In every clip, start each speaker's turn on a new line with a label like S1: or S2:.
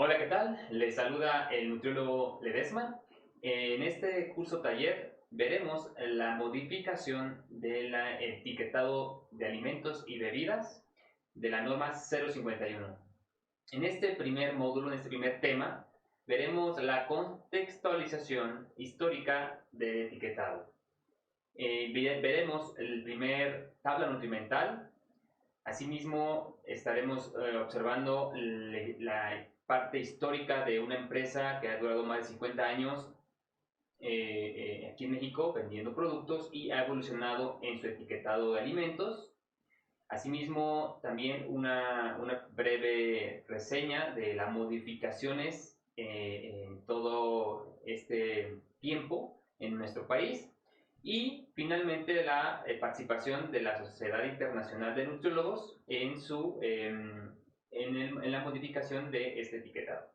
S1: Hola, ¿qué tal? Les saluda el nutriólogo Ledesma. En este curso taller veremos la modificación del etiquetado de alimentos y bebidas de la norma 051. En este primer módulo, en este primer tema, veremos la contextualización histórica del etiquetado. Veremos el primer tabla nutrimental. Asimismo, estaremos observando la parte histórica de una empresa que ha durado más de 50 años aquí en México vendiendo productos y ha evolucionado en su etiquetado de alimentos. Asimismo, también una breve reseña de las modificaciones en todo este tiempo en nuestro país. Y finalmente la participación de la Sociedad Internacional de Nutriólogos en la modificación de este etiquetado.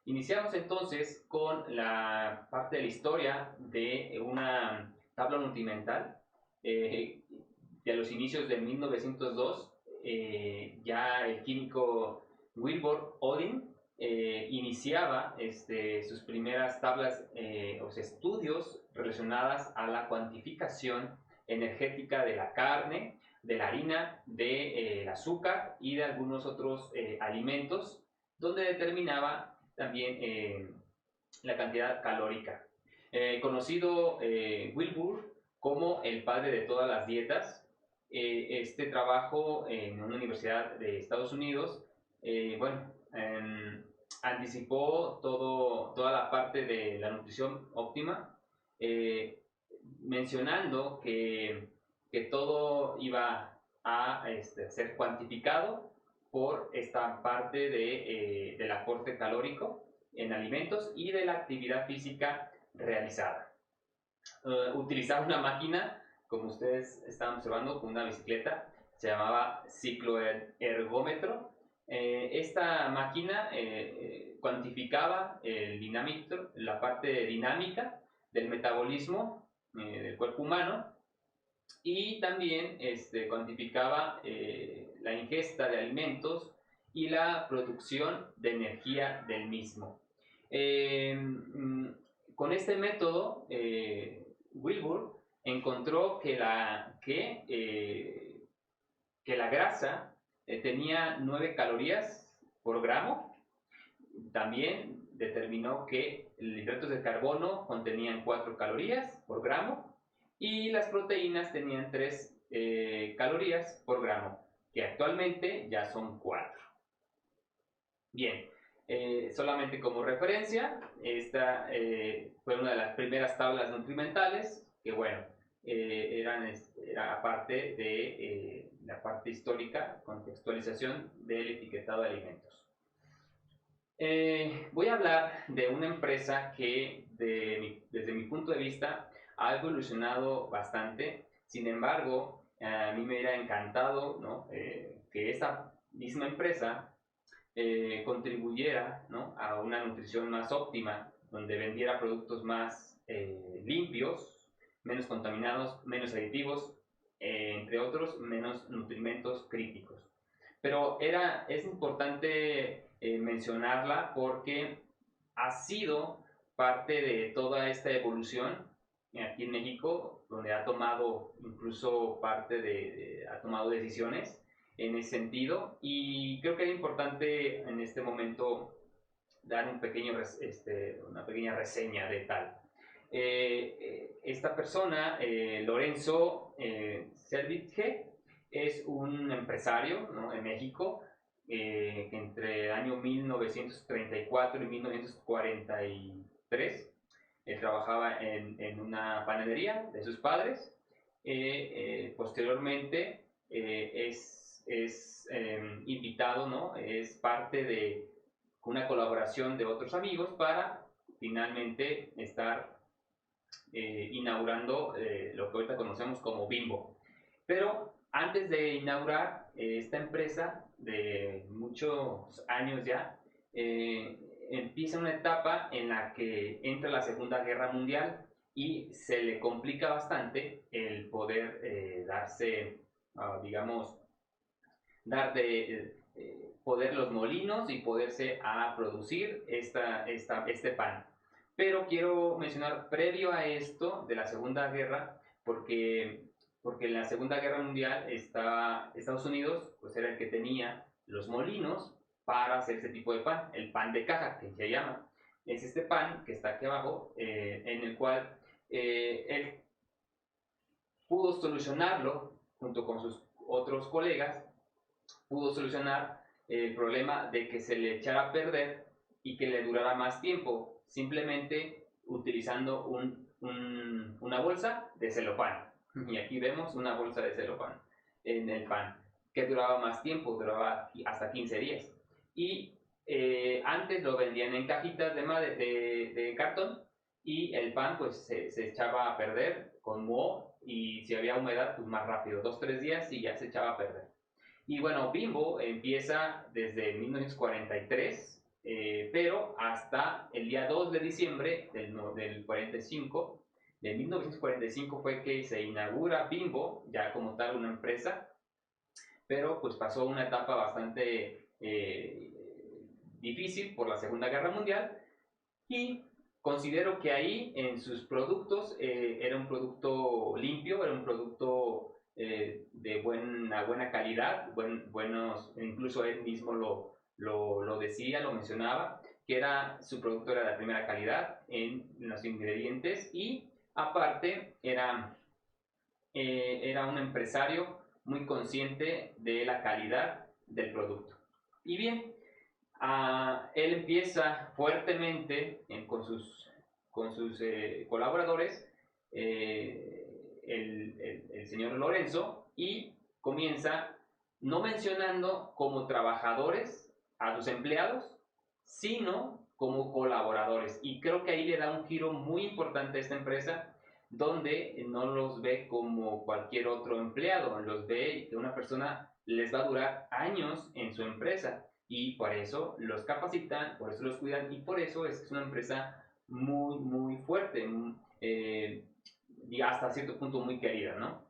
S1: Iniciamos entonces con la parte de la historia de una tabla nutrimental. De los inicios de 1902, ya el químico Wilbur Odin iniciaba sus primeras tablas o estudios relacionadas a la cuantificación energética de la carne, de la harina, del azúcar y de algunos otros alimentos, donde determinaba también la cantidad calórica. Conocido Wilbur como el padre de todas las dietas, este trabajo en una universidad de Estados Unidos, anticipó toda la parte de la nutrición óptima, mencionando que todo iba a ser cuantificado por esta parte del aporte calórico en alimentos y de la actividad física realizada. Utilizaba una máquina, como ustedes estaban observando, con una bicicleta, se llamaba cicloergómetro. Esta máquina cuantificaba la parte dinámica del metabolismo del cuerpo humano y también cuantificaba la ingesta de alimentos y la producción de energía del mismo. Con este método, Wilbur encontró que la grasa tenía 9 calorías por gramo. También determinó que los hidratos de carbono contenían 4 calorías por gramo y las proteínas tenían 3 calorías por gramo, que actualmente ya son 4. Bien, solamente como referencia, esta fue una de las primeras tablas nutrimentales que, bueno, era parte de la parte histórica, contextualización del etiquetado de alimentos. Voy a hablar de una empresa que desde mi punto de vista ha evolucionado bastante. Sin embargo, a mí me hubiera encantado, ¿no? Que esta misma empresa contribuyera, ¿no? a una nutrición más óptima, donde vendiera productos más limpios, menos contaminados, menos aditivos, entre otros, menos nutrimentos críticos. Pero es importante mencionarla porque ha sido parte de toda esta evolución aquí en México, donde ha tomado incluso ha tomado decisiones en ese sentido, y creo que es importante en este momento dar una pequeña reseña de tal. Esta persona, Lorenzo Servitje, es un empresario, ¿no? en México, que entre el año 1934 y 1943 él trabajaba en una panadería de sus padres. Posteriormente es invitado, ¿no? Es parte de una colaboración de otros amigos para finalmente estar inaugurando lo que ahorita conocemos como Bimbo. Pero antes de inaugurar esta empresa de muchos años ya, empieza una etapa en la que entra la Segunda Guerra Mundial y se le complica bastante el poder poder los molinos y poderse a producir este pan. Pero quiero mencionar previo a esto de la Segunda Guerra, porque en la Segunda Guerra Mundial Estados Unidos pues era el que tenía los molinos para hacer este tipo de pan, el pan de caja que se llama. Es este pan que está aquí abajo, en el cual él pudo solucionarlo junto con sus otros colegas, pudo solucionar el problema de que se le echara a perder y que le durara más tiempo, simplemente utilizando una bolsa de celofán. Y aquí vemos una bolsa de celofán en el pan, que duraba más tiempo, duraba hasta 15 días. Y antes lo vendían en cajitas de cartón, y el pan pues se echaba a perder con moho, y si había humedad pues más rápido, 2-3 días y ya se echaba a perder. Y bueno, Bimbo empieza desde 1943, pero hasta el día 2 de diciembre del 45, de 1945 fue que se inaugura Bimbo, ya como tal una empresa, pero pues pasó una etapa bastante difícil por la Segunda Guerra Mundial, y considero que ahí en sus productos era un producto limpio, era un producto de buena calidad, buenos, incluso él mismo lo decía, lo mencionaba, que su producto era de primera calidad en los ingredientes, y aparte era un empresario muy consciente de la calidad del producto. Y bien, él empieza fuertemente con sus colaboradores, el señor Lorenzo, y comienza no mencionando como trabajadores a sus empleados, sino como colaboradores. Y creo que ahí le da un giro muy importante a esta empresa, donde no los ve como cualquier otro empleado, los ve que una persona les va a durar años en su empresa, y por eso los capacitan, por eso los cuidan, y por eso es una empresa muy, muy fuerte, y hasta cierto punto muy querida, ¿no?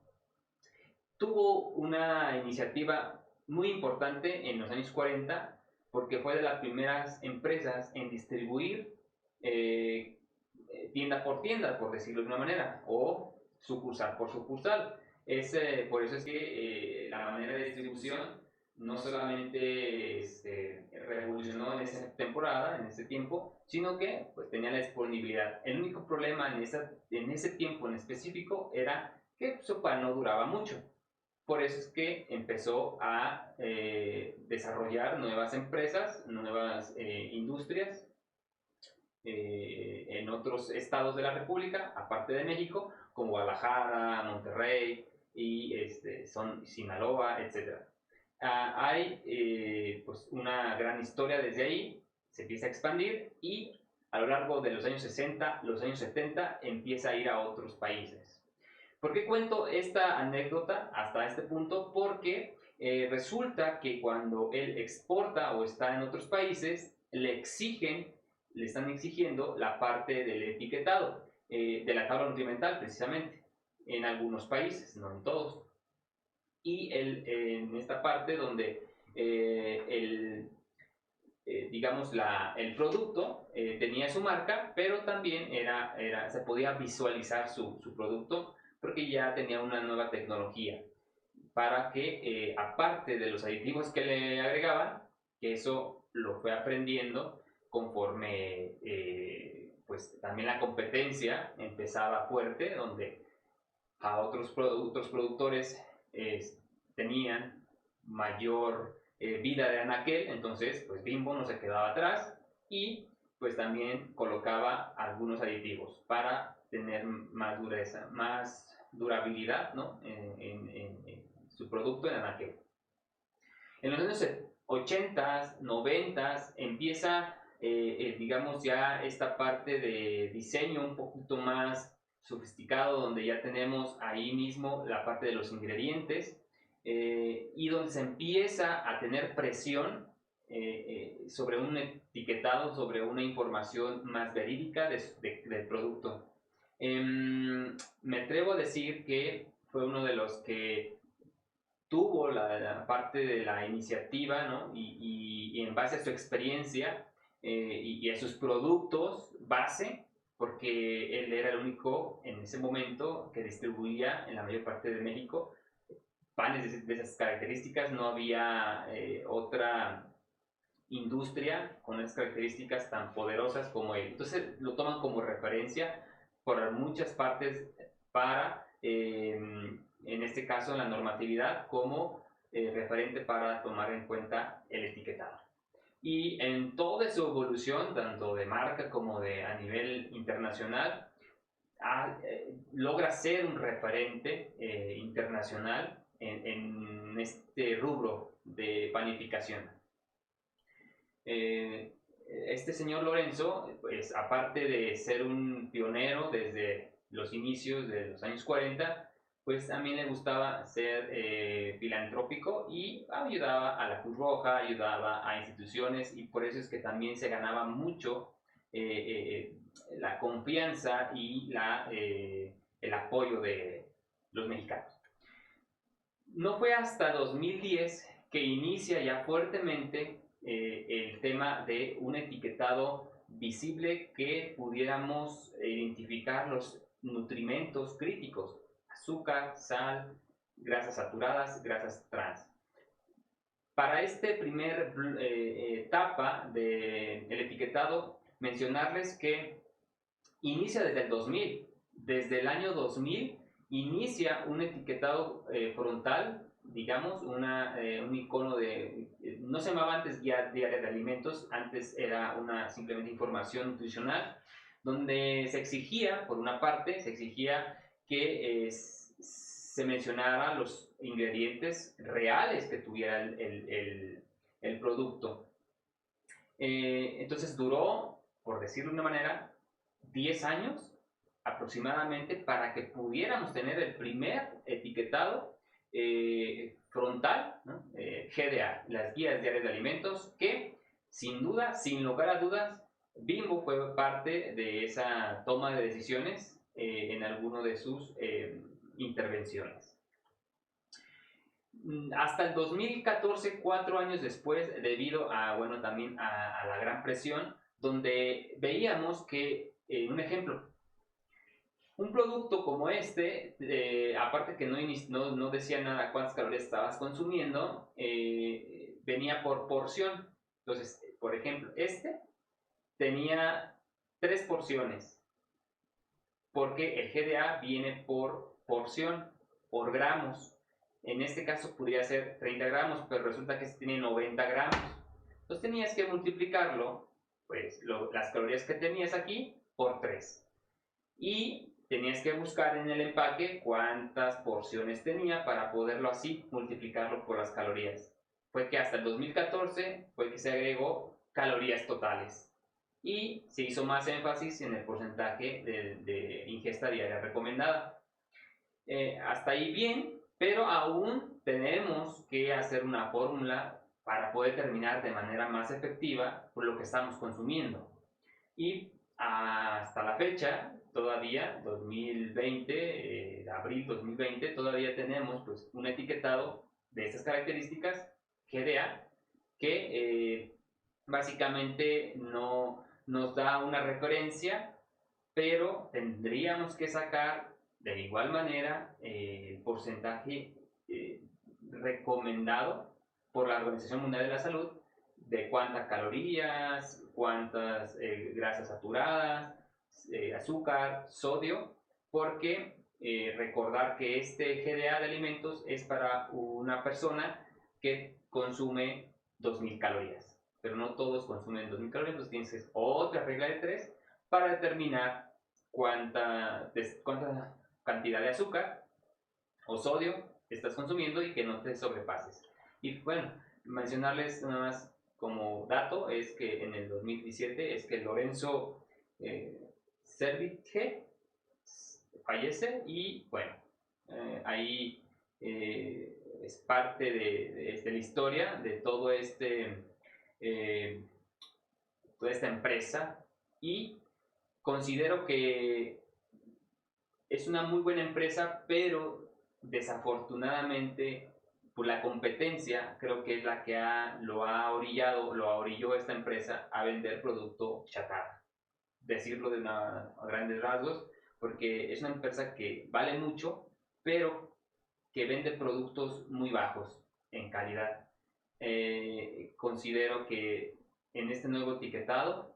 S1: Tuvo una iniciativa muy importante en los años 40, porque fue de las primeras empresas en distribuir tienda por tienda, por decirlo de una manera, o sucursal por sucursal. Por eso es que la manera de distribución no solamente revolucionó en esa temporada, en ese tiempo, sino que pues, tenía la disponibilidad. El único problema en ese tiempo en específico era que su pan no duraba mucho. Por eso es que empezó a desarrollar nuevas empresas, nuevas industrias en otros estados de la República, aparte de México, como Guadalajara, Monterrey y Sinaloa, etc. Hay pues una gran historia desde ahí, se empieza a expandir, y a lo largo de los años 60, los años 70, empieza a ir a otros países. ¿Por qué cuento esta anécdota hasta este punto? Porque resulta que cuando él exporta o está en otros países, le están exigiendo la parte del etiquetado, de la tabla nutrimental precisamente, en algunos países, no en todos. Y en esta parte donde digamos, el producto tenía su marca, pero también se podía visualizar su producto, porque ya tenía una nueva tecnología para que, aparte de los aditivos que le agregaban, que eso lo fue aprendiendo conforme pues también la competencia empezaba fuerte, donde a otros productores tenían mayor vida de anaquel, entonces pues Bimbo no se quedaba atrás, y pues también colocaba algunos aditivos para tener más dureza, más durabilidad, ¿no? en su producto en anaquel. En los años 80s, 90s empieza, digamos, ya esta parte de diseño un poquito más sofisticado, donde ya tenemos ahí mismo la parte de los ingredientes, y donde se empieza a tener presión sobre un etiquetado, sobre una información más verídica del producto. Me atrevo a decir que fue uno de los que tuvo la parte de la iniciativa, ¿no? Y en base a su experiencia y a sus productos base, porque él era el único en ese momento que distribuía en la mayor parte de México panes de esas características. No había otra industria con esas características tan poderosas como él. Entonces lo toman como referencia por muchas partes para, en este caso, la normatividad como referente para tomar en cuenta el etiquetado. Y en toda su evolución, tanto de marca como de a nivel internacional, logra ser un referente internacional en este rubro de panificación. Este señor Lorenzo, pues aparte de ser un pionero desde los inicios de los años 40, pues también le gustaba ser filantrópico y ayudaba a la Cruz Roja, ayudaba a instituciones, y por eso es que también se ganaba mucho la confianza y el apoyo de los mexicanos. No fue hasta 2010 que inicia ya fuertemente el tema de un etiquetado visible que pudiéramos identificar los nutrimentos críticos: azúcar, sal, grasas saturadas, grasas trans. Para esta primer etapa del etiquetado, mencionarles que inicia desde el 2000. Desde el año 2000 inicia un etiquetado frontal, digamos, un icono de, no se llamaba antes guía diaria de alimentos, antes era una simplemente información nutricional, donde se exigía, por una parte, se exigía que se mencionara los ingredientes reales que tuviera el producto. Entonces duró, por decirlo de una manera, 10 años aproximadamente para que pudiéramos tener el primer etiquetado frontal, ¿no? GDA, las guías diarias de alimentos, que sin duda, sin lugar a dudas, Bimbo fue parte de esa toma de decisiones en alguno de sus intervenciones. Hasta el 2014, 4 años después, debido a, bueno, también a la gran presión, donde veíamos que, un ejemplo, un producto como este, aparte que no decía nada cuántas calorías estabas consumiendo, venía por porción. Entonces, por ejemplo, este tenía 3 porciones, porque el GDA viene por porción, por gramos. En este caso podría ser 30 gramos, pero resulta que este tiene 90 gramos. Entonces tenías que multiplicarlo, pues las calorías que tenías aquí, por 3. Y tenías que buscar en el empaque cuántas porciones tenía para poderlo así multiplicarlo por las calorías. Fue que hasta el 2014 fue que se agregó calorías totales y se hizo más énfasis en el porcentaje de ingesta diaria recomendada. Hasta ahí bien, pero aún tenemos que hacer una fórmula para poder determinar de manera más efectiva por lo que estamos consumiendo. Y hasta la fecha, todavía, 2020, abril 2020, todavía tenemos pues un etiquetado de estas características, GDA, que básicamente no nos da una referencia, pero tendríamos que sacar de igual manera el porcentaje recomendado por la Organización Mundial de la Salud de cuántas calorías, cuántas grasas saturadas, azúcar, sodio, porque recordar que este GDA de alimentos es para una persona que consume 2000 calorías, pero no todos consumen 2000 calorías, entonces tienes otra regla de 3 para determinar cuánta cantidad de azúcar o sodio estás consumiendo y que no te sobrepases. Y bueno, mencionarles nada más como dato es que en el 2017 es que Lorenzo Servitje fallece, y bueno, ahí es parte de la historia de todo toda esta empresa, y considero que es una muy buena empresa, pero desafortunadamente pues la competencia creo que es la que lo orilló esta empresa a vender producto chatarra. Decirlo a grandes rasgos, porque es una empresa que vale mucho, pero que vende productos muy bajos en calidad. Considero que en este nuevo etiquetado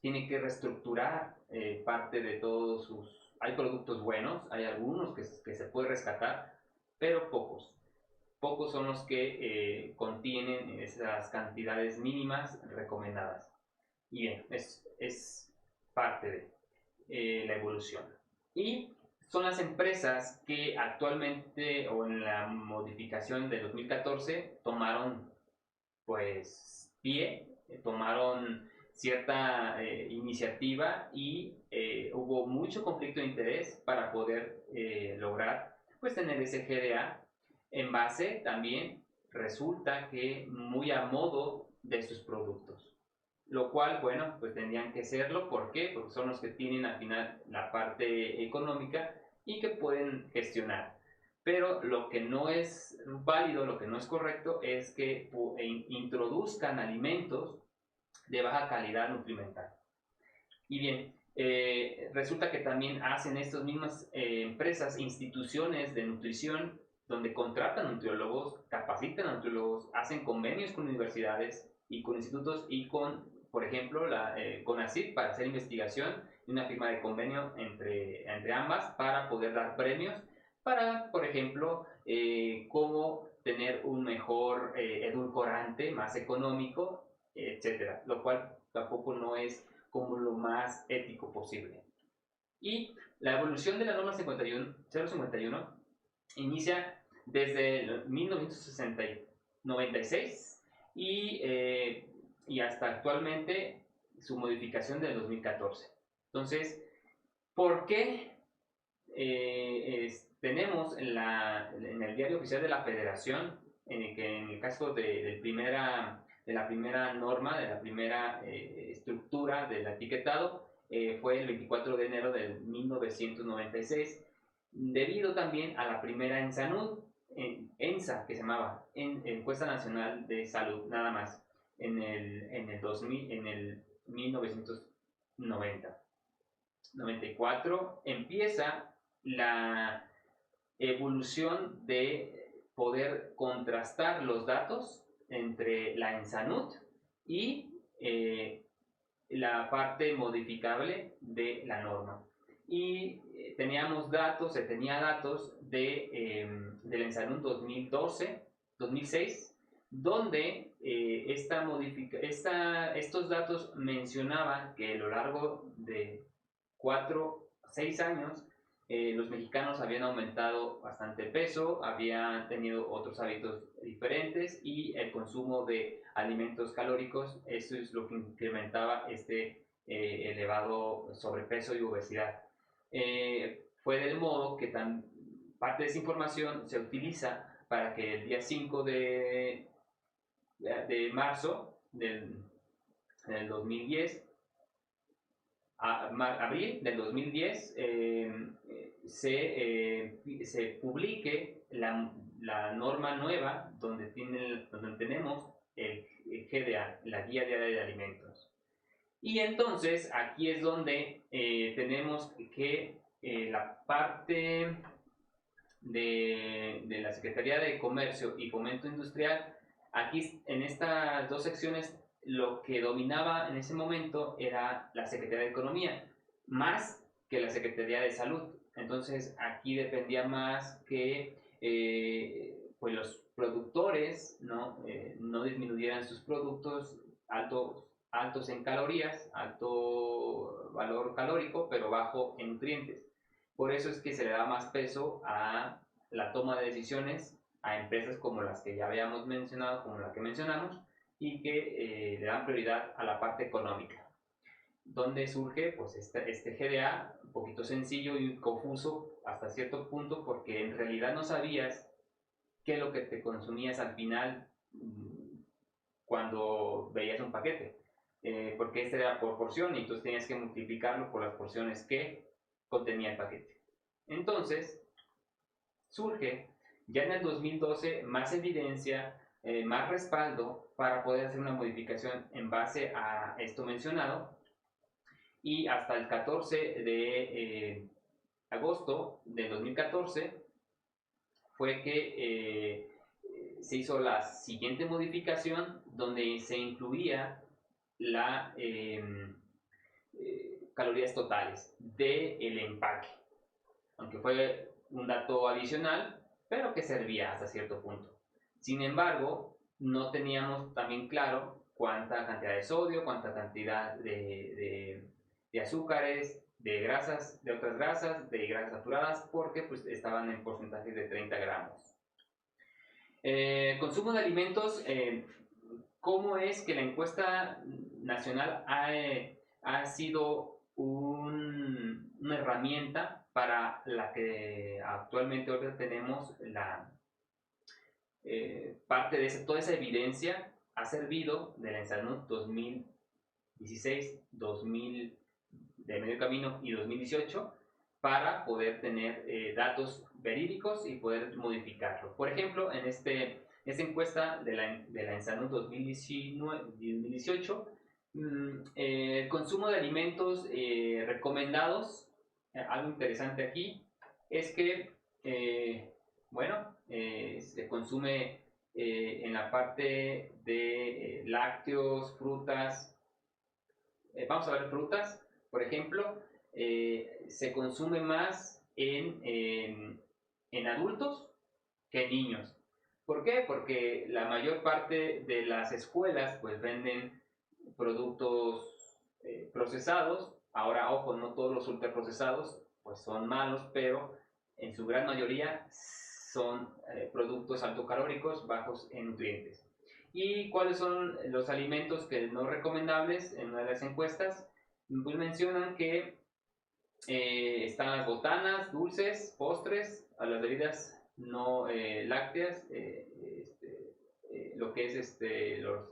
S1: tiene que reestructurar parte de todos sus... Hay productos buenos, hay algunos que se puede rescatar, pero pocos. Pocos son los que contienen esas cantidades mínimas recomendadas. Y bien, es parte de la evolución. Y son las empresas que actualmente, o en la modificación de 2014, tomaron pues pie, tomaron cierta iniciativa y hubo mucho conflicto de interés para poder lograr pues tener ese GDA en base también resulta que muy a modo de sus productos, lo cual bueno pues tendrían que serlo. ¿Por qué? Porque son los que tienen al final la parte económica y que pueden gestionar. Pero lo que no es válido, lo que no es correcto, es que introduzcan alimentos de baja calidad nutrimental. Y bien, resulta que también hacen estas mismas empresas, instituciones de nutrición, donde contratan nutriólogos, capacitan a nutriólogos, hacen convenios con universidades y con institutos y con, por ejemplo, la CONACYT para hacer investigación y una firma de convenio entre ambas para poder dar premios para, por ejemplo, cómo tener un mejor edulcorante más económico, etcétera, lo cual tampoco no es como lo más ético posible. Y la evolución de la norma 051 inicia desde 1996 y hasta actualmente su modificación del 2014. Entonces, ¿por qué tenemos en el diario oficial de la Federación, en el caso de la primera norma, de la primera estructura del etiquetado, fue el 24 de enero de 1996, debido también a la primera ENSA, que se llamaba Encuesta Nacional de Salud, nada más, en el 2000, en el 1990. 94 empieza la evolución de poder contrastar los datos entre la ENSANUD y la parte modificable de la norma. Y se tenía datos de la ENSANUD 2006, donde estos datos mencionaban que a lo largo de 4 a 6 años, los mexicanos habían aumentado bastante peso, habían tenido otros hábitos diferentes y el consumo de alimentos calóricos, eso es lo que incrementaba este elevado sobrepeso y obesidad. Fue del modo que parte de esa información se utiliza para que el día 5 de marzo del 2010, abril del 2010, se publique la norma nueva donde tenemos el GDA, la Guía Diaria de Alimentos. Y entonces aquí es donde tenemos que la parte de la Secretaría de Comercio y Fomento Industrial, aquí en estas dos secciones lo que dominaba en ese momento era la Secretaría de Economía, más que la Secretaría de Salud. Entonces aquí dependía más que pues los productores no disminuyeran sus productos altos en calorías, alto valor calórico, pero bajo en nutrientes. Por eso es que se le da más peso a la toma de decisiones a empresas como las que ya habíamos mencionado, como la que mencionamos, y que le dan prioridad a la parte económica. Donde surge pues este GDA, un poquito sencillo y confuso hasta cierto punto, porque en realidad no sabías qué es lo que te consumías al final cuando veías un paquete, porque este era por porción y entonces tenías que multiplicarlo por las porciones que contenía el paquete. Entonces surge Ya en el 2012, más evidencia, más respaldo para poder hacer una modificación en base a esto mencionado, y hasta el 14 de agosto del 2014 fue que se hizo la siguiente modificación donde se incluía las calorías totales del empaque, aunque fue un dato adicional, pero que servía hasta cierto punto. Sin embargo, no teníamos también claro cuánta cantidad de sodio, cuánta cantidad de azúcares, de grasas, de otras grasas, de grasas saturadas, porque pues estaban en porcentajes de 30 gramos. Consumo de alimentos, ¿cómo es que la encuesta nacional ha sido una herramienta para la que actualmente ahora tenemos la parte de toda esa evidencia? Ha servido de la ENSANUD 2016, 2000 de Medio Camino y 2018 para poder tener datos verídicos y poder modificarlo. Por ejemplo, en esta encuesta de la ENSANUD 2018, el consumo de alimentos recomendados, algo interesante aquí, es que, se consume en la parte de lácteos, frutas. Vamos a ver frutas, por ejemplo, se consume más en adultos que en niños. ¿Por qué? Porque la mayor parte de las escuelas pues venden productos procesados. Ahora, ojo, no todos los ultraprocesados pues son malos, pero en su gran mayoría son productos altocalóricos, bajos en nutrientes. ¿Y cuáles son los alimentos que no recomendables en una de las encuestas? Pues mencionan que están las botanas, dulces, postres, a las bebidas no lácteas, lo que es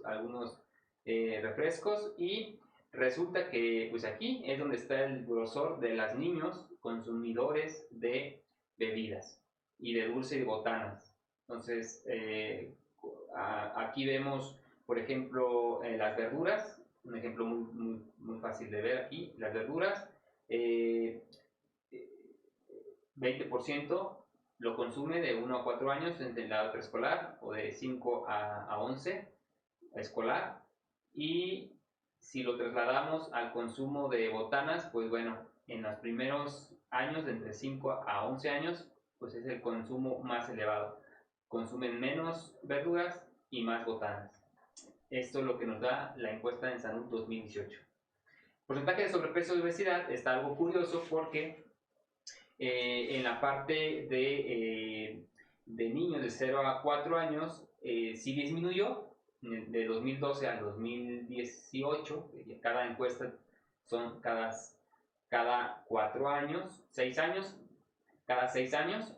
S1: algunos refrescos, y resulta que pues aquí es donde está el grosor de los niños consumidores de bebidas y de dulce y botanas. Entonces, aquí vemos, por ejemplo, las verduras, un ejemplo muy fácil de ver aquí, las verduras, 20% lo consume de 1 a 4 años en el edad preescolar, o de 5 a 11 escolar, y si lo trasladamos al consumo de botanas, pues bueno, en los primeros años, de entre 5 a 11 años, pues es el consumo más elevado. Consumen menos verduras y más botanas. Esto es lo que nos da la encuesta de ENSANUD 2018. Porcentaje de sobrepeso y obesidad está algo curioso porque en la parte de niños de 0 a 4 años sí disminuyó de 2012 al 2018. Cada encuesta son cada 4 años, 6 años, cada 6 años.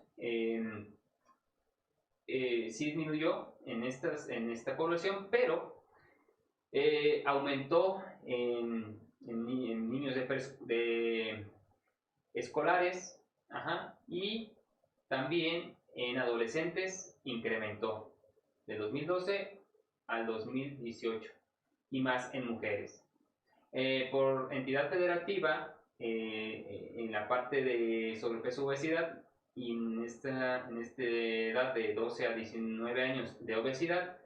S1: Sí disminuyó en esta población, pero aumentó en niños de escolares, y también en adolescentes incrementó de 2012 al 2018, y más en mujeres. Por entidad federativa, en la parte de sobrepeso obesidad, y en esta edad de 12 a 19 años de obesidad,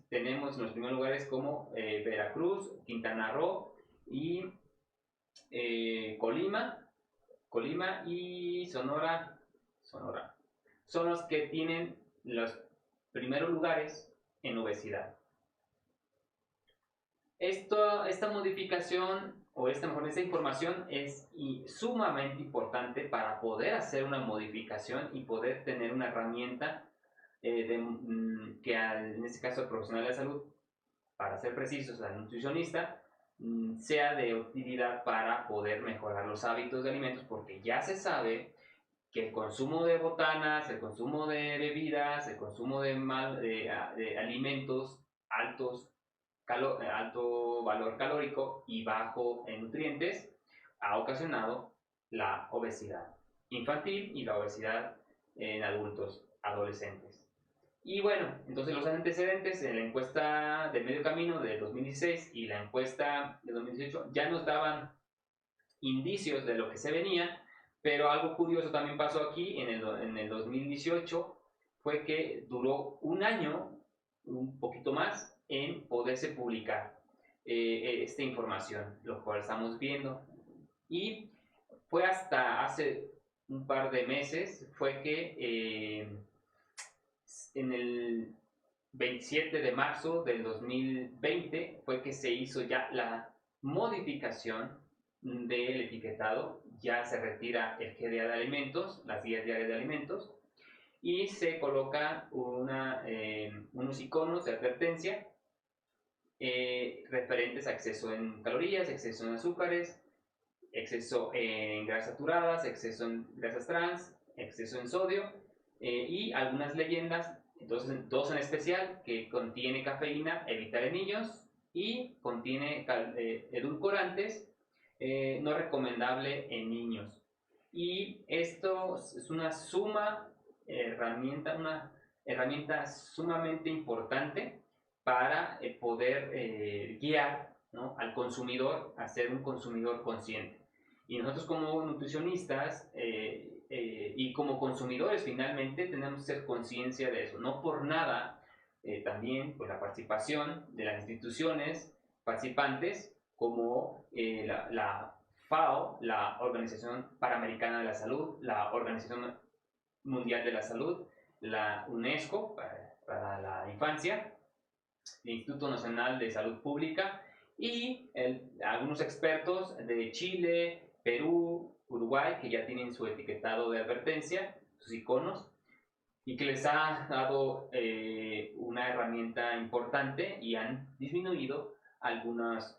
S1: tenemos en los primeros lugares como Veracruz, Quintana Roo y Colima y Sonora. Son los que tienen los primeros lugares en obesidad. Esta modificación, o esta información es sumamente importante para poder hacer una modificación y poder tener una herramienta que en este caso el profesional de la salud, para ser precisos, al nutricionista, sea de utilidad para poder mejorar los hábitos de alimentos, porque ya se sabe que el consumo de botanas, el consumo de bebidas, el consumo de alimentos alto valor calórico y bajo en nutrientes ha ocasionado la obesidad infantil y la obesidad en adultos. adolescentes. Y bueno, entonces los antecedentes en la encuesta de medio camino de 2016 y la encuesta de 2018 ya nos daban indicios de lo que se venía, pero algo curioso también pasó aquí en el 2018, fue que duró un año, un poquito más, en poderse publicar esta información, lo cual estamos viendo. Y fue hasta hace un par de meses, fue que en el 27 de marzo del 2020 fue que se hizo ya la modificación del etiquetado, ya se retira el GDA de alimentos, las guías diarias de alimentos, y se coloca unos iconos de advertencia referentes a exceso en calorías, exceso en azúcares, exceso en grasas saturadas, exceso en grasas trans, exceso en sodio y algunas leyendas, entonces dos en especial, que contiene cafeína, evitar en niños, y contiene edulcorantes, no recomendable en niños. Y esto es una herramienta sumamente importante para poder guiar, ¿no?, al consumidor a ser un consumidor consciente. Y nosotros como nutricionistas y como consumidores finalmente tenemos que ser conciencia de eso. No por nada también pues, la participación de las instituciones participantes como la FAO, la Organización Panamericana de la Salud, la Organización Mundial de la Salud, la UNESCO para la infancia, el Instituto Nacional de Salud Pública y algunos expertos de Chile, Perú, Uruguay, que ya tienen su etiquetado de advertencia, sus iconos, y que les ha dado una herramienta importante y han disminuido algunos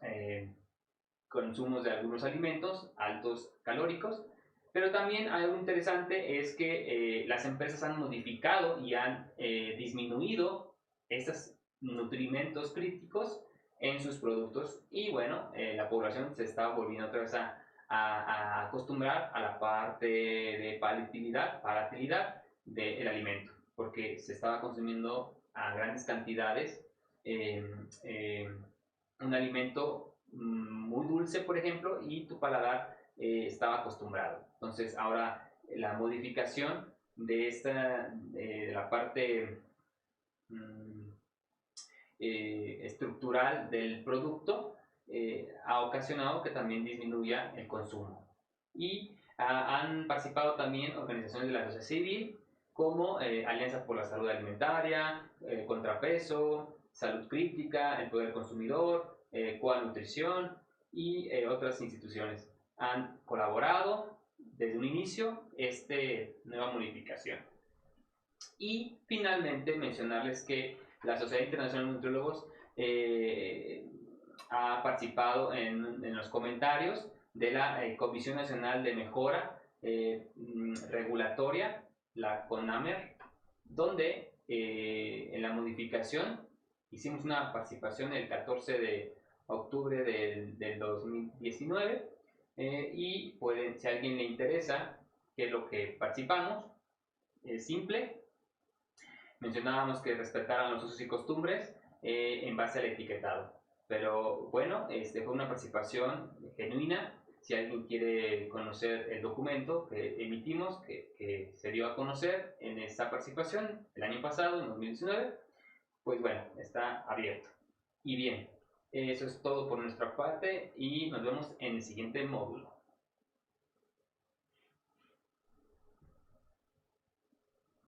S1: consumos de algunos alimentos altos calóricos. Pero también algo interesante es que las empresas han modificado y han disminuido estos nutrimentos críticos en sus productos, y bueno, la población se está volviendo otra vez a acostumbrar a la parte de palatabilidad del alimento, porque se estaba consumiendo a grandes cantidades un alimento muy dulce, por ejemplo, y tu paladar estaba acostumbrado. Entonces ahora la modificación de la parte estructural del producto ha ocasionado que también disminuya el consumo. Y han participado también organizaciones de la sociedad civil como Alianza por la Salud Alimentaria, Contrapeso, Salud Crítica, El Poder Consumidor, Coa Nutrición y otras instituciones. Han colaborado desde un inicio esta nueva modificación. Y finalmente mencionarles que la Sociedad Internacional de Nutriólogos ha participado en los comentarios de la Comisión Nacional de Mejora Regulatoria, la CONAMER, donde en la modificación hicimos una participación el 14 de octubre del 2019 y si a alguien le interesa qué es lo que participamos, es simple. Mencionábamos que respetaran los usos y costumbres en base al etiquetado. Pero bueno, fue una participación genuina. Si alguien quiere conocer el documento que emitimos, que se dio a conocer en esta participación el año pasado, en 2019, pues bueno, está abierto. Y bien, eso es todo por nuestra parte y nos vemos en el siguiente módulo.